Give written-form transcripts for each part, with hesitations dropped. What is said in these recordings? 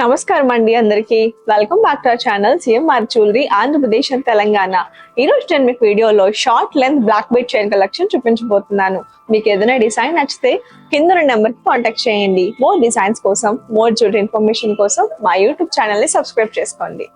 నమస్కారం అండి అందరికి. Welcome back to our channel CMR jewellery Andhra Pradesh and Telangana. ఈ రోజు నేను మీకు వీడియోలో short length black bead chain collection చూపించబోతున్నాను. మీకు ఏదైనా డిజైన్ నచ్చితే కింద నెంబర్ కి కాంటాక్ట్ చేయండి. మోర్ డిజైన్స్ కోసం, మోర్ జ్యువెలరీ ఇన్ఫర్మేషన్ కోసం మా యూట్యూబ్ ఛానల్ ని సబ్స్క్రైబ్ చేసుకోండి.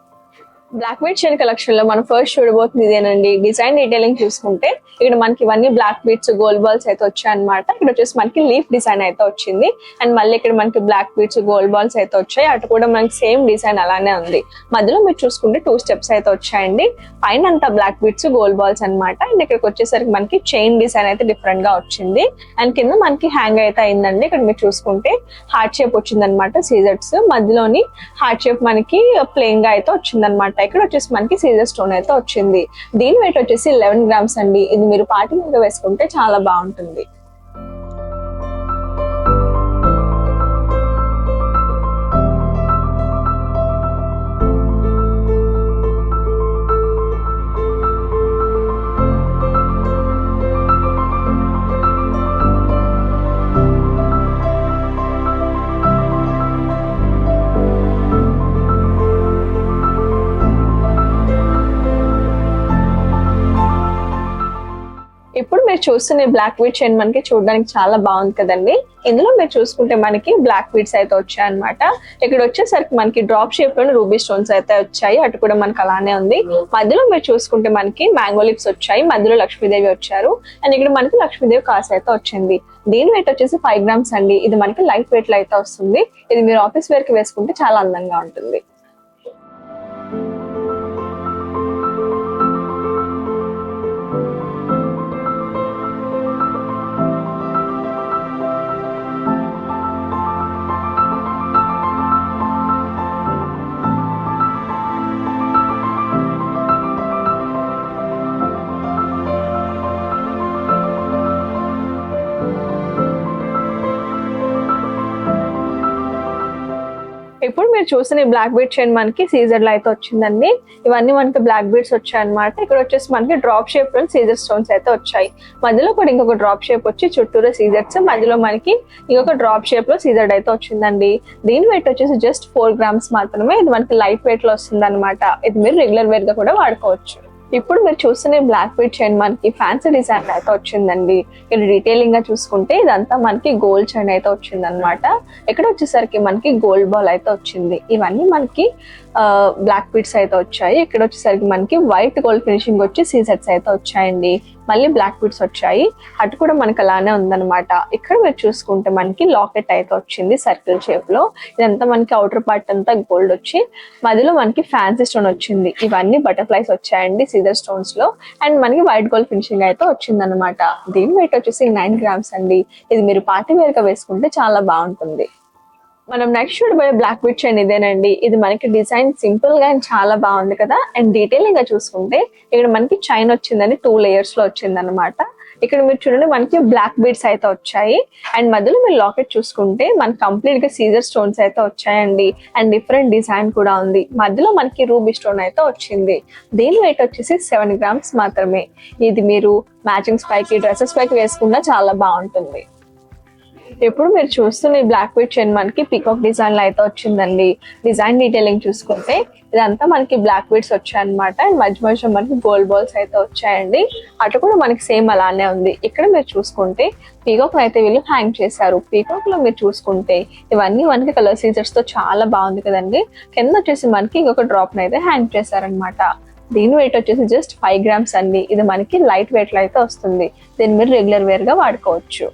బ్లాక్ బీడ్ చైన్ కలెక్షన్ లో మనం ఫస్ట్ చూడబోతుంది ఇదేనండి. డిజైన్ డీటెయిలింగ్ చూసుకుంటే ఇక్కడ మనకి ఇవన్నీ బ్లాక్ బీడ్స్ గోల్డ్ బాల్స్ అయితే వచ్చాయి అనమాట. ఇక్కడ వచ్చేసి మనకి లీఫ్ డిజైన్ అయితే వచ్చింది. అండ్ మళ్ళీ ఇక్కడ మనకి బ్లాక్ బీడ్స్ గోల్డ్ బాల్స్ అయితే వచ్చాయి. అటు కూడా మనకి సేమ్ డిజైన్ అలానే ఉంది. మధ్యలో మీరు చూసుకుంటే 2 స్టెప్స్ అయితే వచ్చాయండి. పైన అంతా బ్లాక్ బీడ్స్ గోల్డ్ బాల్స్ అనమాట. అండ్ ఇక్కడికి వచ్చేసరికి మనకి చైన్ డిజైన్ అయితే డిఫరెంట్ గా వచ్చింది. అండ్ కింద మనకి హ్యాంగ్ అయితే అయిందండి. ఇక్కడ మీరు చూసుకుంటే హార్ట్ షేప్ వచ్చింది అనమాట. సీజర్స్ మధ్యలోని హార్ట్ షేప్ మనకి ప్లెయిన్ గా అయితే వచ్చింది అనమాట. ఇక్కడ వచ్చేసి మనకి సీజర్ స్టోన్ అయితే వచ్చింది. దీని వెయిట్ వచ్చేసి 11 గ్రామ్స్ అండి. ఇది మీరు పార్టీ మీద వేసుకుంటే చాలా బాగుంటుంది. ఇప్పుడు మీరు చూస్తున్న బ్లాక్ బీడ్ చైన్ మనకి చూడడానికి చాలా బాగుంది కదండి. ఇందులో మీరు చూసుకుంటే మనకి బ్లాక్ బీడ్స్ అయితే వచ్చాయి అనమాట. ఇక్కడ వచ్చేసరికి మనకి డ్రాప్ షేప్ లో రూబీ స్టోన్స్ అయితే వచ్చాయి. అటు కూడా మనకి అలానే ఉంది. మధ్యలో మీరు చూసుకుంటే మనకి మ్యాంగో లిప్స్ వచ్చాయి. మధ్యలో లక్ష్మీదేవి వచ్చారు. అండ్ ఇక్కడ మనకి లక్ష్మీదేవి కాస్ అయితే వచ్చింది. దీని వెయిట్ వచ్చేసి 5 గ్రామ్స్ అండి. ఇది మనకి లైట్ వెయిట్ లో అయితే వస్తుంది. ఇది మీరు ఆఫీస్ వేర్ కి వేసుకుంటే చాలా అందంగా ఉంటుంది. ఇప్పుడు మీరు చూసిన ఈ బ్లాక్ బీడ్ చైన్ మనకి సీజర్ లో అయితే వచ్చిందండి. ఇవన్నీ మనకి బ్లాక్ బీడ్స్ వచ్చాయి అనమాట. ఇక్కడ వచ్చేసి మనకి డ్రాప్ షేప్ లో సీజర్ స్టోన్స్ అయితే వచ్చాయి. మధ్యలో కూడా ఇంకొక డ్రాప్ షేప్ వచ్చి చుట్టూరు సీజర్స్, మధ్యలో మనకి ఇంకొక డ్రాప్ షేప్ లో సీజర్ అయితే వచ్చిందండి. దీని వెయిట్ వచ్చేసి జస్ట్ 4 గ్రామ్స్ మాత్రమే. ఇది మనకి లైట్ వెయిట్ లో వస్తుంది అనమాట. ఇది మీరు రెగ్యులర్ వేర్ గా కూడా వాడుకోవచ్చు. ఇప్పుడు మీరు చూస్తున్న బ్లాక్ బీడ్ చైన్ మనకి ఫ్యాన్సీ డిజైన్ అయితే వచ్చిందండి. ఇక్కడ డీటెయిలింగ్ గా చూసుకుంటే ఇదంతా మనకి గోల్డ్ చైన్ అయితే వచ్చింది అనమాట. ఇక్కడ వచ్చేసరికి మనకి గోల్డ్ బాల్ అయితే వచ్చింది. ఇవన్నీ మనకి బ్లాక్ బీడ్స్ అయితే వచ్చాయి. ఇక్కడ వచ్చేసరికి మనకి వైట్ గోల్డ్ ఫినిషింగ్ వచ్చి సీజర్స్ అయితే వచ్చాయండి. మళ్ళీ బ్లాక్ బీడ్స్ వచ్చాయి. అటు కూడా మనకి అలానే ఉందన్నమాట. ఇక్కడ మీరు చూసుకుంటే మనకి లాకెట్ అయితే వచ్చింది సర్కిల్ షేప్ లో. ఇదంతా మనకి అవుటర్ పార్ట్ అంతా గోల్డ్ వచ్చి మధ్యలో మనకి ఫ్యాన్సీ స్టోన్ వచ్చింది. ఇవన్నీ బటర్ఫ్లైస్ వచ్చాయండి సీజర్ స్టోన్స్ లో. అండ్ మనకి వైట్ గోల్డ్ ఫినిషింగ్ అయితే వచ్చింది అనమాట. దీని వెయిట్ వచ్చేసి 9 గ్రామ్స్ అండి. ఇది మీరు పార్టీ వేర్ గా వేసుకుంటే చాలా బాగుంటుంది. మనం నెక్స్ట్ చూడబోయే బ్లాక్ బీడ్ చైన్ ఇదేనండి. ఇది మనకి డిజైన్ సింపుల్ గా అండ్ చాలా బాగుంది కదా. అండ్ డీటెయిలింగ్ గా చూసుకుంటే ఇక్కడ మనకి చైన్ వచ్చిందని 2 లేయర్స్ లో వచ్చింది అనమాట. ఇక్కడ మీరు చూడండి మనకి బ్లాక్ బీడ్స్ అయితే వచ్చాయి. అండ్ మధ్యలో మీరు లాకెట్ చూసుకుంటే మనకి కంప్లీట్ గా సీజర్ స్టోన్స్ అయితే వచ్చాయండి. అండ్ డిఫరెంట్ డిజైన్ కూడా ఉంది. మధ్యలో మనకి రూబీ స్టోన్ అయితే వచ్చింది. దీని వెయిట్ వచ్చేసి 7 గ్రామ్స్ మాత్రమే. ఇది మీరు మ్యాచింగ్స్ పైకి, డ్రెస్సెస్ పైకి వేసుకున్నా చాలా బాగుంటుంది. ఇప్పుడు మీరు చూస్తున్న ఈ బ్లాక్ బీడ్ చైన్ మనకి పీకాక్ డిజైన్ లో అయితే వచ్చిందండి. డిజైన్ డీటెయిలింగ్ చూసుకుంటే ఇదంతా మనకి బ్లాక్ బీడ్స్ వచ్చాయన్నమాట. అండ్ మధ్య మనకి గోల్డ్ బాల్స్ అయితే వచ్చాయండి. అటు కూడా మనకి సేమ్ అలానే ఉంది. ఇక్కడ మీరు చూసుకుంటే పీకాక్ అయితే వీళ్ళు హ్యాంగ్ చేశారు. పీకాక్ లో మీరు చూసుకుంటే ఇవన్నీ మనకి కలర్ సీజర్స్ తో చాలా బాగుంది కదండి. కింద వచ్చేసి మనకి ఇంకొక డ్రాప్ అయితే హ్యాంగ్ చేశారనమాట. దీని వెయిట్ వచ్చేసి జస్ట్ 5 గ్రామ్స్ అండి. ఇది మనకి లైట్ వెయిట్ లో అయితే వస్తుంది. దీన్ని మీరు రెగ్యులర్ వేర్ గా వాడుకోవచ్చు.